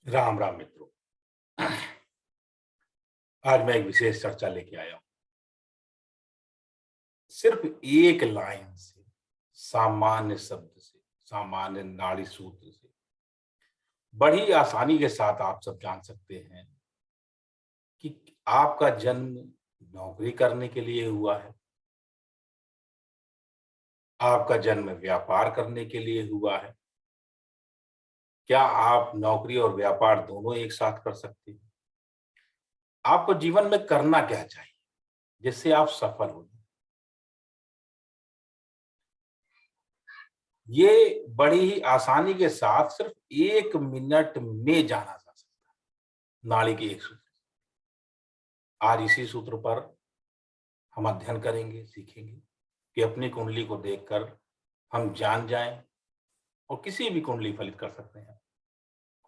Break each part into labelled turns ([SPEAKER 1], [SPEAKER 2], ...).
[SPEAKER 1] राम राम मित्रों। आज मैं एक विशेष चर्चा लेके आया हूं। सिर्फ एक लाइन से, सामान्य शब्द से, सामान्य नाड़ी सूत्र से बड़ी आसानी के साथ आप सब जान सकते हैं कि आपका जन्म नौकरी करने के लिए हुआ है। आपका जन्म व्यापार करने के लिए हुआ है। क्या आप नौकरी और व्यापार दोनों एक साथ कर सकते हैं? आपको जीवन में करना क्या चाहिए जिससे आप सफल हो जाए? ये बड़ी ही आसानी के साथ सिर्फ 1 मिनट में जाना जा सकता है, नाड़ी के एक सूत्र से। आज इसी सूत्र पर हम अध्ययन करेंगे, सीखेंगे कि अपनी कुंडली को देखकर हम जान जाएं और किसी भी कुंडली फलित कर सकते हैं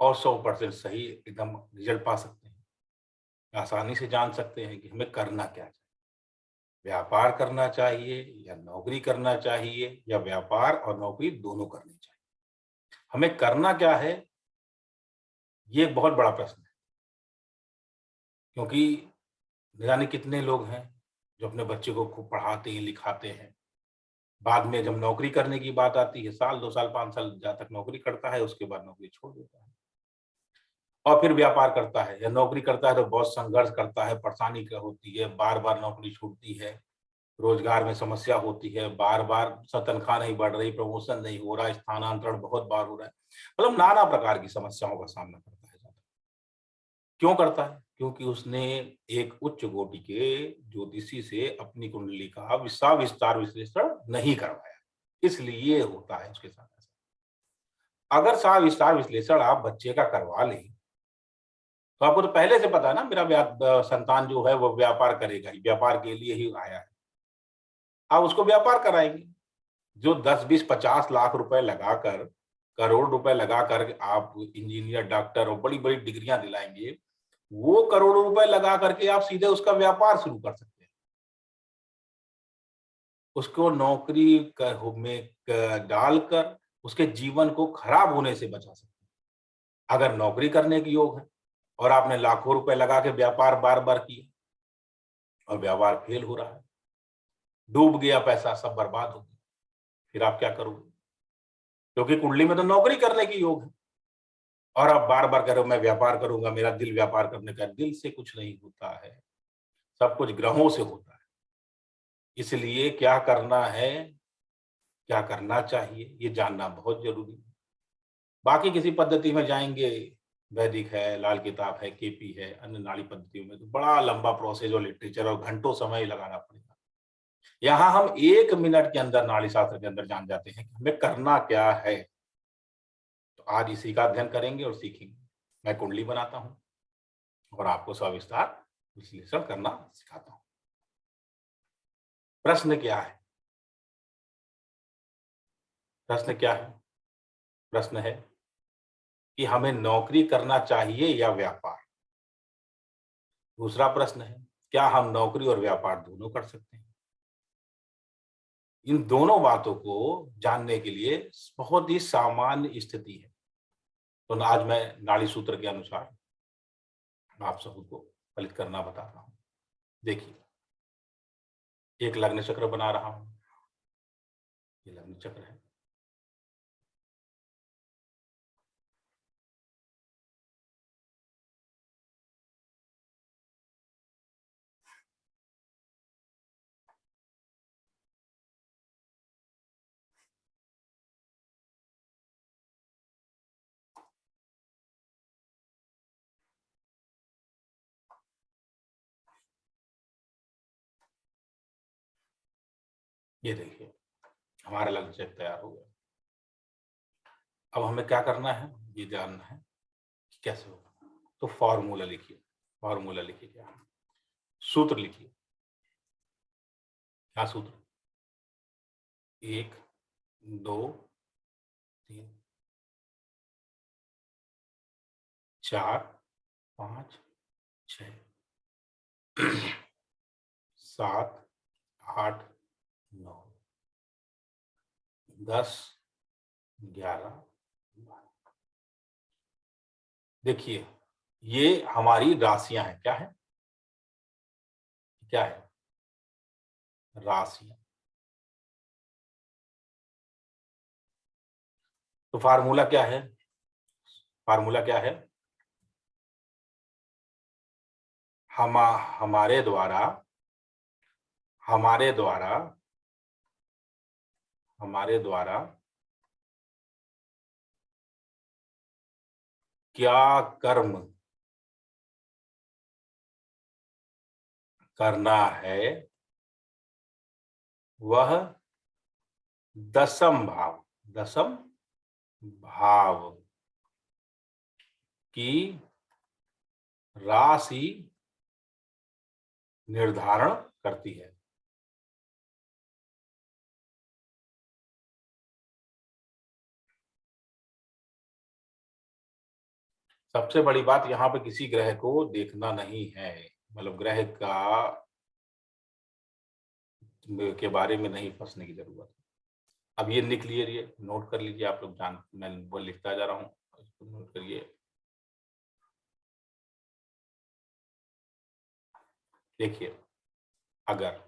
[SPEAKER 1] और 100% सही एकदम रिजल्ट पा सकते हैं। आसानी से जान सकते हैं कि हमें करना क्या चाहिए। व्यापार करना चाहिए या नौकरी करना चाहिए या व्यापार और नौकरी दोनों करनी चाहिए। हमें करना क्या है, ये एक बहुत बड़ा प्रश्न है। क्योंकि न जाने कितने लोग हैं जो अपने बच्चे को खूब पढ़ाते हैं, लिखाते हैं। बाद में जब नौकरी करने की बात आती है, साल 2 साल 5 साल जहाँ तक नौकरी करता है, उसके बाद नौकरी छोड़ देता है और फिर व्यापार करता है या नौकरी करता है तो बहुत संघर्ष करता है, परेशानी क्या होती है, बार-बार नौकरी छूटती है, रोजगार में समस्या होती है, बार-बार तनख्वाह नहीं बढ़ रही, प्रमोशन नहीं हो रहा, स्थानांतरण बहुत बार हो रहा है। मतलब नाना प्रकार की समस्याओं का सामना करता है। क्यों करता है? क्योंकि उसने एक उच्च कोटि के ज्योतिषी से अपनी कुंडली का विस्तार विश्लेषण नहीं करवाया। इसलिए होता है उसके साथ ऐसा। अगर विस्तार विश्लेषण आप बच्चे का करवा लें, तो आपको तो पहले से पता है ना मेरा संतान जो है वो व्यापार करेगा ही, व्यापार के लिए ही आया है। आप उसको व्यापार कराएँगे। जो 10, 20, 50 लाख रुपए लगाकर, करोड़ रुपए लगाकर आप इंजीनियर, डॉक्टर और बड़ी-बड़ी डिग्रियाँ दिलाएँगे, वो करोड़ों रुपए लगा करके आप सीधे उसका व्यापार शुरू कर सकते हैं। उसको नौकरी में डालकर उसके जीवन को खराब होने से बचा सकते हैं। अगर नौकरी करने की योग है और आपने लाखों रुपए लगा के व्यापार बार-बार किए और व्यापार फेल हो रहा है, डूब गया पैसा, सब बर्बाद हो गया, फिर आप क्या करोगे? क्योंकि कुंडली में तो नौकरी करने की योग है और आप बार-बार कह रहे हो मैं व्यापार करूँगा, मेरा दिल व्यापार करने का है। दिल से कुछ नहीं होता है, सब कुछ ग्रहों से होता है। इसलिए क्या करना है, क्या करना चाहिए, ये जानना बहुत ज़रूरी है। बाकी किसी पद्धति में जाएँगे, वैदिक है, लाल किताब है, केपी है, अन्य नाड़ी पद्धतियों में तो बड़ा लंबा प्रोसेस और लिटरेचर और घंटों समय लगाना पड़ेगा। यहाँ हम 1 मिनट के अंदर नाड़ी शास्त्र के अंदर जान जाते हैं कि हमें करना क्या है। तो आज इसी का अध्ययन करेंगे और सीखेंगे। मैं कुंडली बनाता हूँ और आपको सविस्तार विश्लेषण करना सिखाता हूँ। प्रश्न क्या है? प्रश्न क्या है? प्रश्न है कि हमें नौकरी करना चाहिए या व्यापार? दूसरा प्रश्न है, क्या हम नौकरी और व्यापार दोनों कर सकते हैं? इन दोनों बातों को जानने के लिए बहुत ही सामान्य स्थिति है। तो आज मैं नाड़ी सूत्र के अनुसार आप सबको फलित करना बताता हूँ। देखिए, एक लग्न चक्र बना रहा हूँ। ये लग्न चक्र है। ये देखिए, हमारा लग्न चक्र तैयार हो गया। अब हमें क्या करना है, ये जानना है कि कैसे होगा। तो फॉर्मूला लिखिए क्या है? सूत्र लिखिए। क्या सूत्र? 1, 2, 3, 4, 5, 6, 7, 8, 9, 10, 11, 12। देखिए, ये हमारी राशियां हैं। क्या है? क्या है? राशियां। तो फार्मूला क्या है? फार्मूला क्या है? हम हमारे द्वारा हमारे द्वारा हमारे द्वारा क्या कर्म करना है, वह दसम भाव की राशि निर्धारण करती है। सबसे बड़ी बात, यहाँ पे किसी ग्रह को देखना नहीं है, मतलब ग्रह का के बारे में नहीं फंसने की जरूरत है। अब ये लिख लीजिए, ये नोट कर लीजिए आप लोग, जान मैं वो लिखता जा रहा हूँ, इसको नोट करिए। देखिए, अगर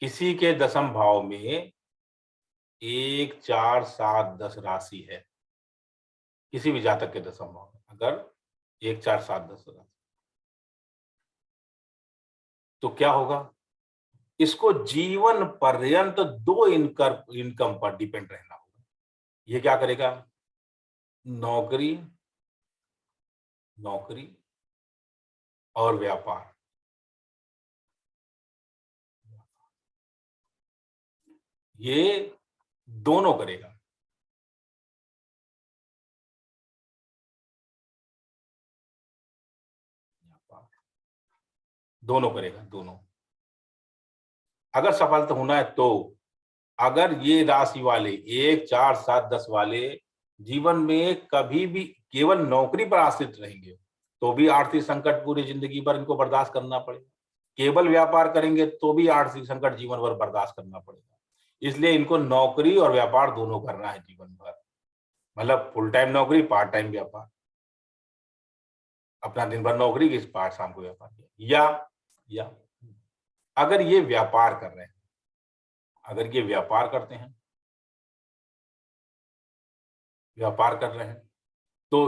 [SPEAKER 1] किसी के दसम भाव में 1, 4, 7, 10 राशि है, किसी भी जातक के दसम भाव में अगर 1, 4, 7, 10 राशि, तो क्या होगा? इसको जीवन पर्यंत दो इनकम पर डिपेंड रहना होगा। ये क्या करेगा? नौकरी नौकरी और व्यापार, ये दोनों करेगा। दोनों करेगा, दोनों। अगर सफलता होना है तो, अगर ये राशि वाले 1, 4, 7, 10 वाले जीवन में कभी भी केवल नौकरी पर आश्रित रहेंगे, तो भी आर्थिक संकट पूरी जिंदगी भर इनको बर्दाश्त करना पड़ेगा। केवल व्यापार करेंगे तो भी आर्थिक संकट जीवन भर बर्दाश्त करना पड़ेगा। इसलिए इनको नौकरी और व्यापार दोनों करना है जीवन भर, मतलब फुल टाइम नौकरी, पार्ट टाइम व्यापार। अपना दिन भर नौकरी की, पार्ट शाम को व्यापार किया। या अगर ये व्यापार कर रहे हैं, अगर ये व्यापार करते हैं, व्यापार कर रहे हैं, तो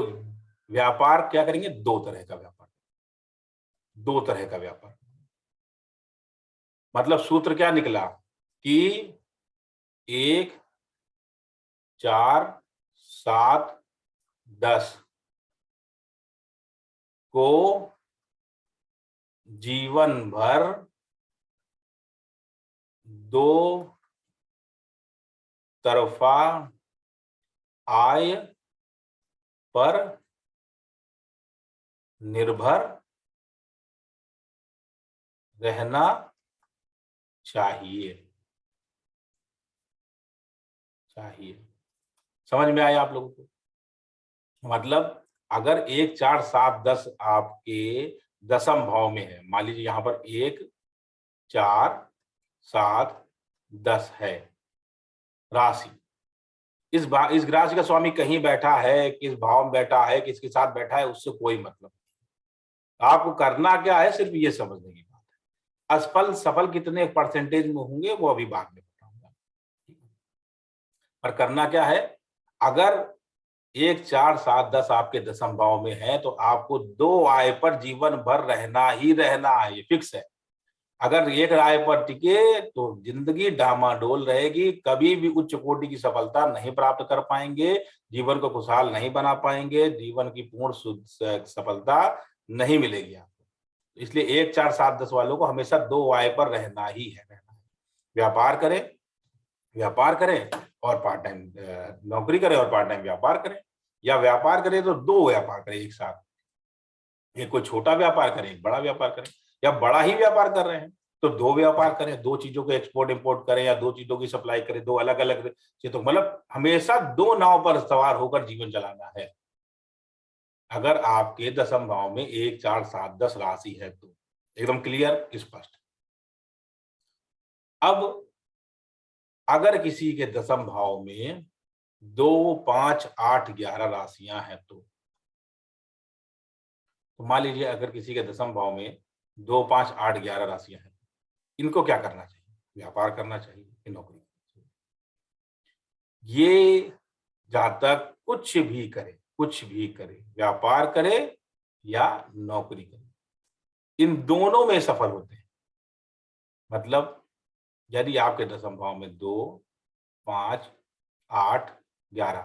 [SPEAKER 1] व्यापार क्या करेंगे? दो तरह का व्यापार, दो तरह का व्यापार। मतलब सूत्र क्या निकला कि 1, 4, 7, 10 को जीवन भर दो तरफा आय पर निर्भर रहना चाहिए। चाहिए। समझ में आया आप लोगों को? मतलब अगर 1, 4, 7, 10 आपके दसम भाव में है, मान लीजिए यहां पर 1, 4, 7, 10 है राशि, इस राशि का स्वामी कहीं बैठा है, किस भाव में बैठा है, किसके साथ बैठा है, उससे कोई मतलब नहीं। आपको करना क्या है, सिर्फ ये समझने की बात है। असफल सफल कितने परसेंटेज में होंगे वो अभी बाद में बताऊंगा। पर करना क्या है? अगर 1, 4, 7, 10 आपके दसम भाव में है, तो आपको दो आय पर जीवन भर रहना ही रहना है, ये फिक्स है। अगर एक आय पर टिके तो जिंदगी डामाडोल रहेगी, कभी भी उच्च कोटि की सफलता नहीं प्राप्त कर पाएंगे, जीवन को खुशहाल नहीं बना पाएंगे, जीवन की पूर्ण सफलता नहीं मिलेगी आपको। इसलिए 1, 4, 7, 10 वालों को हमेशा दो आय पर रहना ही है, रहना है। व्यापार करें, व्यापार करें और पार्ट टाइम नौकरी करें और पार्ट टाइम व्यापार करें, या व्यापार करें तो दो व्यापार करें एक साथ। एक कोई छोटा व्यापार करें, एक बड़ा व्यापार करें, या बड़ा ही व्यापार कर रहे हैं तो दो व्यापार करें, दो चीजों को एक्सपोर्ट इंपोर्ट करें या दो चीजों की सप्लाई करें, दो अलग अलग चीजों, मतलब हमेशा दो नाव पर सवार होकर जीवन चलाना है। अगर आपके दसम भाव में 1, 4, 7, 10 राशि है तो एकदम क्लियर, स्पष्ट। अब अगर किसी के दसम भाव में 2, 5, 8, 11 राशियां हैं तो मान लीजिए अगर किसी के दसम भाव में 2, 5, 8, 11 राशियां हैं, इनको क्या करना चाहिए? व्यापार करना चाहिए कि नौकरी करनी चाहिए? ये जातक कुछ भी करे, व्यापार करे या नौकरी करे, इन दोनों में सफल होते हैं। मतलब यदि आपके दसम भाव में 2, 5, 8, 11,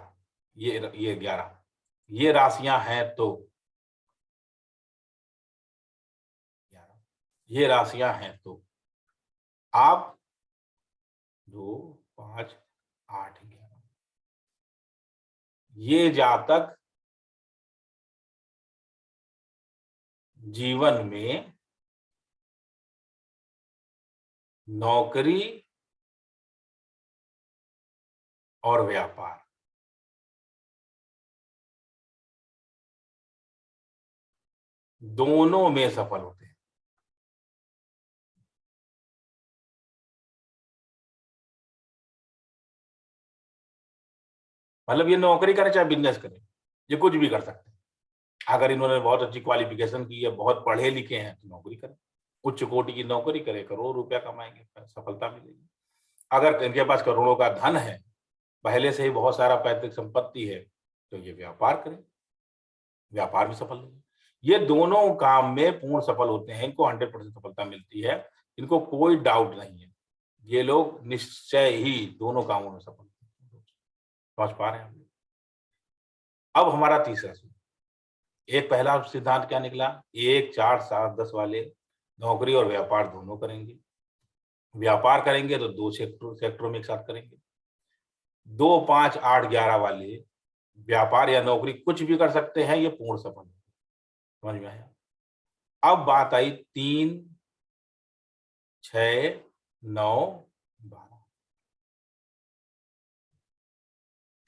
[SPEAKER 1] ये 11 ये राशियां हैं तो 11 ये राशियां हैं तो आप 2, 5, 8, 11 ये जातक जीवन में नौकरी और व्यापार दोनों में सफल होते हैं। मतलब ये नौकरी करे चाहे बिजनेस करे, ये कुछ भी कर सकते हैं। अगर इन्होंने बहुत अच्छी क्वालिफिकेशन की है, बहुत पढ़े लिखे हैं तो नौकरी करें, उच्च कोटि की नौकरी करे, करोड़ रुपया कमाएंगे, सफलता मिलेगी। अगर इनके पास करोड़ों का धन है, पहले से ही बहुत सारा पैतृक संपत्ति है, तो ये व्यापार करें, व्यापार में सफल होंगे। ये दोनों काम में पूर्ण सफल होते हैं, इनको 100% सफलता मिलती है, इनको कोई डाउट नहीं है। ये लोग निश्चय ही दोनों कामों में सफल होते हैं। समझ पा रहे हैं हम? अब हमारा तीसरा सूत्र, एक पहला सिद्धांत क्या निकला? 1, 4, 7, 10 वाले नौकरी और व्यापार दोनों करेंगे। व्यापार करेंगे तो 2 सेक्टरों में एक साथ करेंगे। 2, 5, 8, 11 वाले व्यापार या नौकरी कुछ भी कर सकते हैं, ये पूर्ण सफल है। समझ में आया? अब बात आई 3, 6, 9, 12।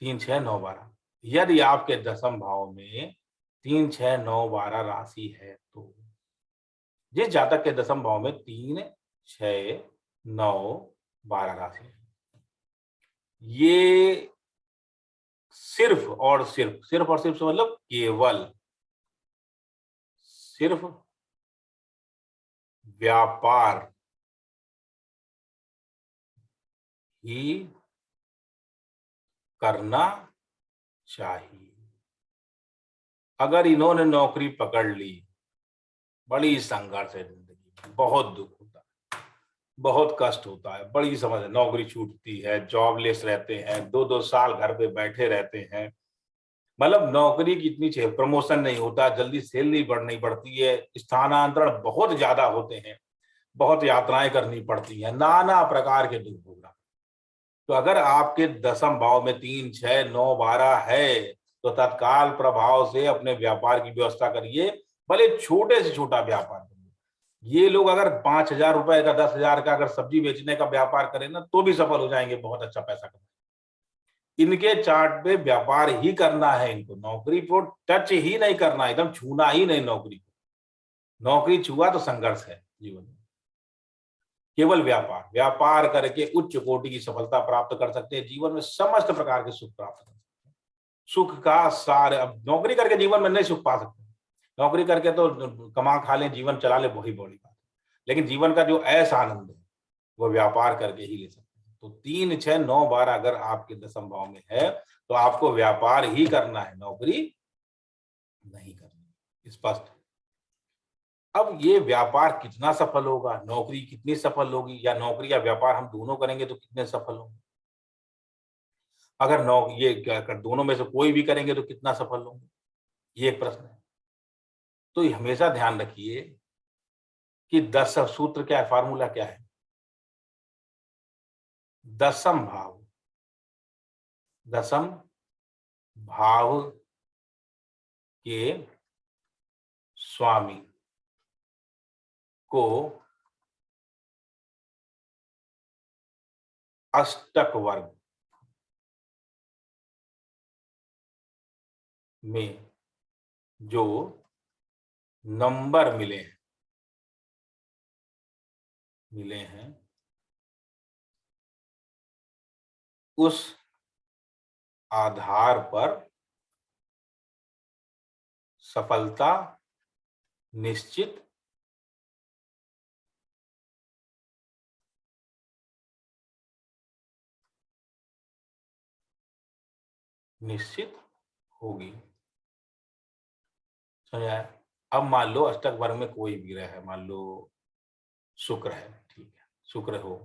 [SPEAKER 1] 3, 6, 9, 12 यदि आपके दसम भाव में 3, 6, 9, 12 राशि है तो जिस जातक के दसम भाव में 3, 6, 9, 12 राशि है, ये सिर्फ और सिर्फ से मतलब केवल सिर्फ व्यापार ही करना चाहिए। अगर इन्होंने नौकरी पकड़ ली, बड़ी संघर्ष है जिंदगी में, बहुत दुख होता है, बहुत कष्ट होता है, बड़ी समझ है। नौकरी छूटती है, जॉबलेस रहते हैं, 2-2 साल घर पे बैठे रहते हैं। मतलब नौकरी कितनी चाहिए, प्रमोशन नहीं होता, जल्दी सैलरी बढ़नी पड़ती है, स्थानांतरण बहुत ज्यादा होते हैं, बहुत यात्राएं करनी पड़ती हैं, नाना प्रकार के दुख भोगना। तो अगर आपके दसम भाव में 3, 6, 9, 12 है तो तत्काल प्रभाव से अपने व्यापार की व्यवस्था करिए, भले छोटे से छोटा व्यापार करिए। ये लोग अगर 5,000 रुपए का, 10,000 का अगर सब्जी बेचने का व्यापार करें ना तो भी सफल हो जाएंगे, बहुत अच्छा पैसा कमाएंगे। इनके चार्ट पे व्यापार ही करना है, इनको नौकरी को टच ही नहीं करना, एकदम छूना ही नहीं नौकरी को। नौकरी छुआ तो संघर्ष है जीवन में। केवल व्यापार व्यापार करके उच्च कोटि की सफलता प्राप्त कर सकते हैं, जीवन में समस्त प्रकार के सुख प्राप्त कर सकते हैं। सुख का सार, अब नौकरी करके जीवन में नहीं सुख पा सकते, नौकरी करके तो कमा खा लें, जीवन चला ले, वही बड़ी बात है। लेकिन जीवन का जो ऐसा आनंद है वो व्यापार करके ही ले सकते हैं। तो 3, 6, 9, 12 अगर आपके दसम भाव में है तो आपको व्यापार ही करना है, नौकरी नहीं करनी। स्पष्ट? अब ये व्यापार कितना सफल होगा, नौकरी कितनी सफल होगी, या नौकरी या व्यापार हम दोनों करेंगे तो कितने सफल होंगे? अगर नौ ये क्या कर दोनों में से कोई भी करेंगे तो कितना सफल होंगे, ये एक प्रश्न है। तो ये हमेशा ध्यान रखिए कि 10 सूत्र क्या है, फार्मूला क्या है? दसम भाव, दसम भाव के स्वामी को अष्टक वर्ग में जो नंबर मिले हैं उस आधार पर सफलता निश्चित होगी। समझा? अब मान लो अष्टक वर्ग में कोई भी ग्रह है, मान लो शुक्र है, ठीक है, शुक्र हो।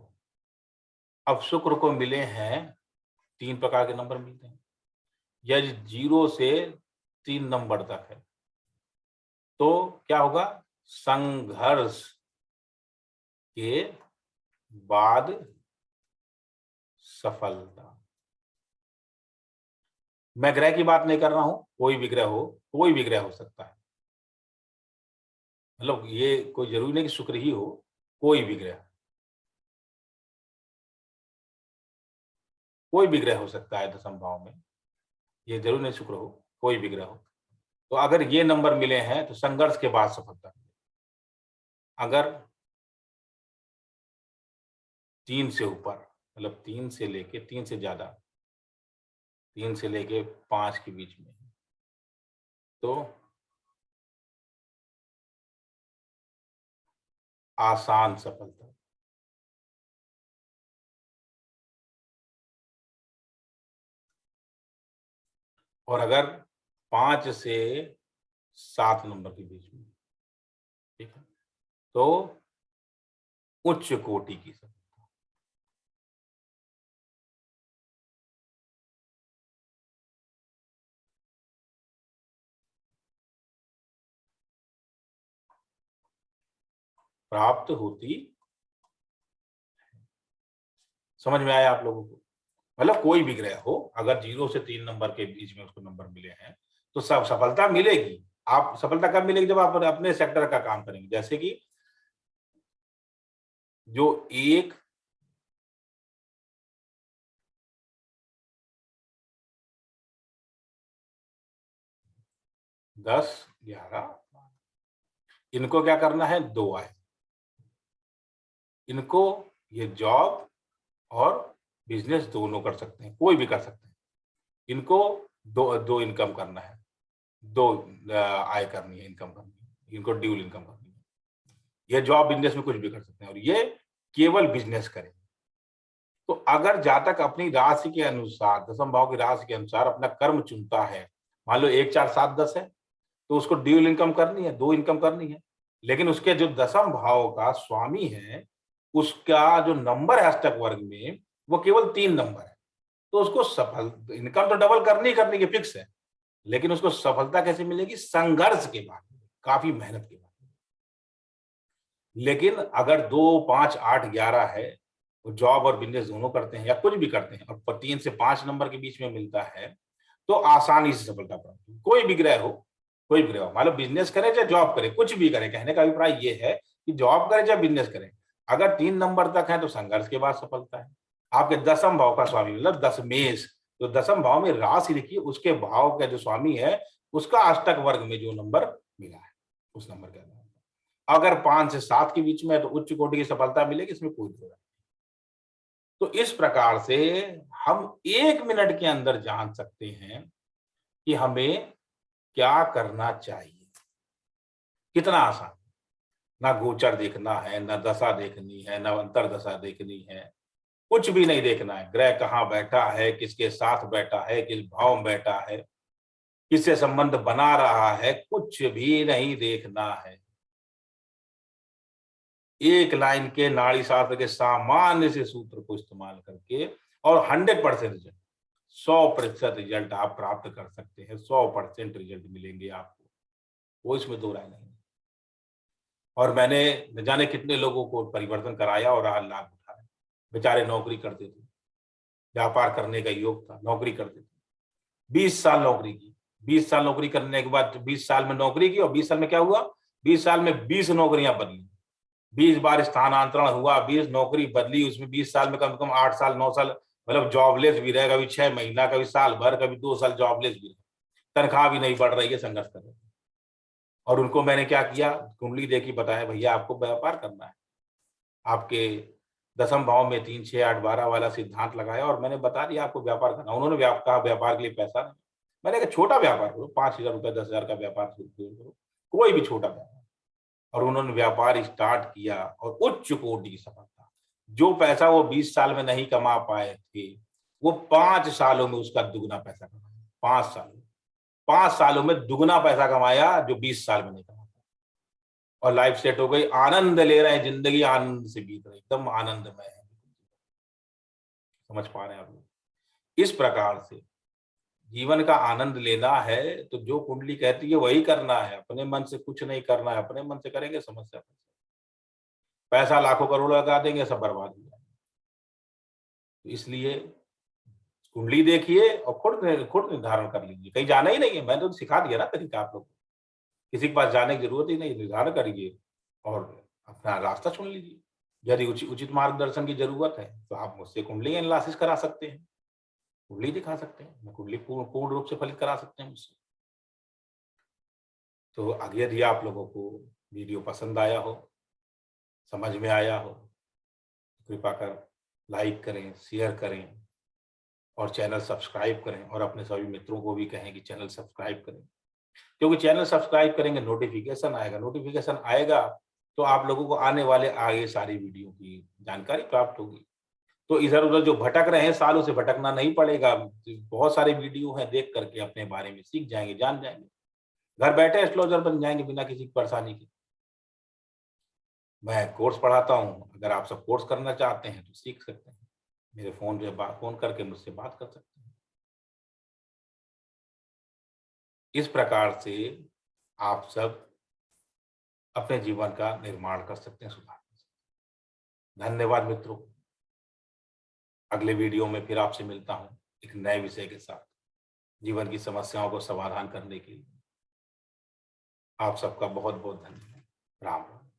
[SPEAKER 1] अब शुक्र को मिले हैं 3 प्रकार के नंबर मिलते हैं, यदि 0 से 3 नंबर तक है तो क्या होगा? संघर्ष के बाद सफलता। मैं ग्रह की बात नहीं कर रहा हूं, कोई भी ग्रह हो, कोई भी ग्रह हो सकता है, मतलब ये कोई जरूरी नहीं कि शुक्र ही हो, कोई भी ग्रह, कोई भी ग्रह हो सकता है दशम भाव में, ये जरूर नहीं शुक्र हो, कोई भी ग्रह हो। तो अगर ये नंबर मिले हैं तो संघर्ष के बाद सफलता। अगर 3 से ऊपर, मतलब 3 से लेके 3 से ज्यादा, 3 से लेके 5 के बीच में, तो आसान सफलता। और अगर 5 से 7 नंबर के बीच में, ठीक है, तो उच्च कोटि की सफलता। प्राप्त होती। समझ में आया आप लोगों को? मतलब कोई भी ग्रह हो, अगर 0 से 3 नंबर के बीच में उसको नंबर मिले हैं तो सब सफलता मिलेगी। आप सफलता कब मिलेगी? जब आप अपने सेक्टर का काम करेंगे। जैसे कि जो 1, 10, 11, इनको क्या करना है? 2 आए, इनको ये जॉब और बिजनेस दोनों कर सकते हैं, कोई भी कर सकते हैं। इनको दो दो इनकम करना है, 2 आय करनी है, इनकम करनी है, इनको ड्यूल इनकम करनी है। ये जॉब बिजनेस में कुछ भी कर सकते हैं और ये केवल बिजनेस करें। तो अगर जातक अपनी राशि के अनुसार, दशम भाव की राशि के अनुसार अपना कर्म चुनता है, मान लो 1, 4, 7, 10 है, तो उसको ड्यूल इनकम करनी है, 2 इनकम करनी है। लेकिन उसके जो दशम भाव का स्वामी है, उसका जो नंबर है अष्टक वर्ग में, वो केवल 3 नंबर है। तो उसको सफल इनकम तो डबल करनी ही करनी है, फिक्स है। लेकिन उसको सफलता कैसे मिलेगी? संघर्ष के बाद, काफी मेहनत के बाद। लेकिन अगर 2, 5, 8, 11 है, वो जॉब और बिजनेस दोनों करते हैं या कुछ भी करते हैं और 3 से 5 नंबर के बीच में मिलता है, तो आसानी से सफलता प्राप्त। कोई भी ग्रह हो, कोई भी ग्रह हो, मतलब बिजनेस करे चाहे जॉब करे, कुछ भी करे, कहने का अभिप्राय ये है कि जॉब करे चाहे बिजनेस करे, अगर 3 नंबर तक है तो संघर्ष के बाद सफलता है। आपके दसम भाव का स्वामी, मतलब दशमेश, जो दसम भाव में राशि लिखी है, उसके भाव का जो स्वामी है, उसका अष्टक वर्ग में जो नंबर मिला है, उस नंबर के आधार पर अगर 5 से 7 के बीच में है तो उच्च कोटि की सफलता मिलेगी, इसमें कोई दो राय नहीं। तो इस प्रकार से हम 1 मिनट के अंदर जान सकते हैं कि हमें क्या करना चाहिए। कितना आसान। ना गोचर देखना है, ना दशा देखनी है, ना अंतरदशा देखनी है, कुछ भी नहीं देखना है। ग्रह कहाँ बैठा है, किसके साथ बैठा है, किस भाव में बैठा है, किससे संबंध बना रहा है, कुछ भी नहीं देखना है। एक लाइन के नाड़ी शास्त्र के सामान्य से सूत्र को इस्तेमाल करके और 100% रिजल्ट, 100% रिजल्ट आप प्राप्त कर सकते हैं। 100% रिजल्ट मिलेंगे आपको, वो इसमें दो राय नहीं। और मैंने न जाने कितने लोगों को परिवर्तन कराया और आज लाभ उठाया। बेचारे नौकरी करते थे, व्यापार करने का योग था, नौकरी करते थे, 20 साल नौकरी की, 20 साल नौकरी करने के बाद 20 साल में नौकरी की और 20 साल में क्या हुआ? 20 साल में 20 नौकरियां बदली, 20 बार स्थानांतरण हुआ, 20 नौकरी बदली, उसमें 20 साल में कम से कम 8 साल 9 साल, मतलब जॉबलेस भी रहे, कभी 6 महीना, कभी साल भर, कभी 2 साल जॉबलेस भी रहे, तनख्वाह भी नहीं बढ़ रही है, संघर्ष कर रहे हैं। और उनको मैंने क्या किया? कुंडली देखी, बताया भैया आपको व्यापार करना है, आपके दशम भाव में 3, 6, 8, 12 वाला सिद्धांत लगाया और मैंने बता दिया आपको व्यापार करना। उन्होंने कहा व्यापार के लिए पैसा नहीं। मैंने कहा छोटा व्यापार करो, 5,000 रुपए 10,000 का व्यापार शुरू करो, कोई भी छोटा व्यापार। और उन्होंने व्यापार स्टार्ट किया और उच्च कोटि की सफलता। जो पैसा वो 20 साल में नहीं कमा पाए थे, वो 5 सालों में उसका दुगना पैसा कमाया। 5 सालों में दुगना पैसा कमाया, जो 20 साल में नहीं कमा। और लाइफ सेट हो गई, आनंद ले रहे हैं, जिंदगी आनंद से बीत रही, एकदम आनंदमय है। समझ पा रहे हैं आप लोग? इस प्रकार से जीवन का आनंद लेना है तो जो कुंडली कहती है वही करना है, अपने मन से कुछ नहीं करना है। अपने मन से करेंगे समस्या, पैसा लाखों करोड़ लगा देंगे, सब बर्बाद हो जाएगा। तो इसलिए कुंडली देखिए और खुद निर्धारण कर लीजिए। कहीं जाना ही नहीं है, मैंने तो सिखा दिया ना तरीका आप लोग को। किसी के पास जाने की जरूरत ही नहीं, निर्धारण करिए और अपना रास्ता चुन लीजिए। यदि उचित मार्गदर्शन की जरूरत है तो आप मुझसे कुंडली एनालिसिस करा सकते हैं, कुंडली दिखा सकते हैं, मैं कुंडली पूर्ण रूप से फलित करा सकते हैं मुझसे। तो आगे यदि आप लोगों को वीडियो पसंद आया हो, समझ में आया हो, तो कृपा कर लाइक करें, शेयर करें और चैनल सब्सक्राइब करें और अपने सभी मित्रों को भी कहें कि चैनल सब्सक्राइब करें। क्योंकि चैनल सब्सक्राइब करेंगे, नोटिफिकेशन आएगा, नोटिफिकेशन आएगा तो आप लोगों को आने वाले आगे सारी वीडियो की जानकारी प्राप्त होगी। तो इधर-उधर जो भटक रहे हैं, सालों से भटकना नहीं पड़ेगा। बहुत सारे वीडियो हैं, देख करके अपने बारे में सीख जाएंगे, जान जाएंगे। घर बैठे एस्ट्रोलॉजर बन जाएंगे बिना किसी परेशानी के। मैं कोर्स पढ़ाता हूँ, अगर आप सब कोर्स करना चाहते हैं तो सीख सकते हैं। मेरे फोन पे फोन करके मुझसे बात कर सकते हैं। इस प्रकार से आप सब अपने जीवन का निर्माण कर सकते हैं, सुधार कर सकते हैं। धन्यवाद मित्रों। अगले वीडियो में फिर आपसे मिलता हूँ एक नए विषय के साथ, जीवन की समस्याओं को समाधान करने के लिए। आप सबका बहुत बहुत धन्यवाद। राम राम।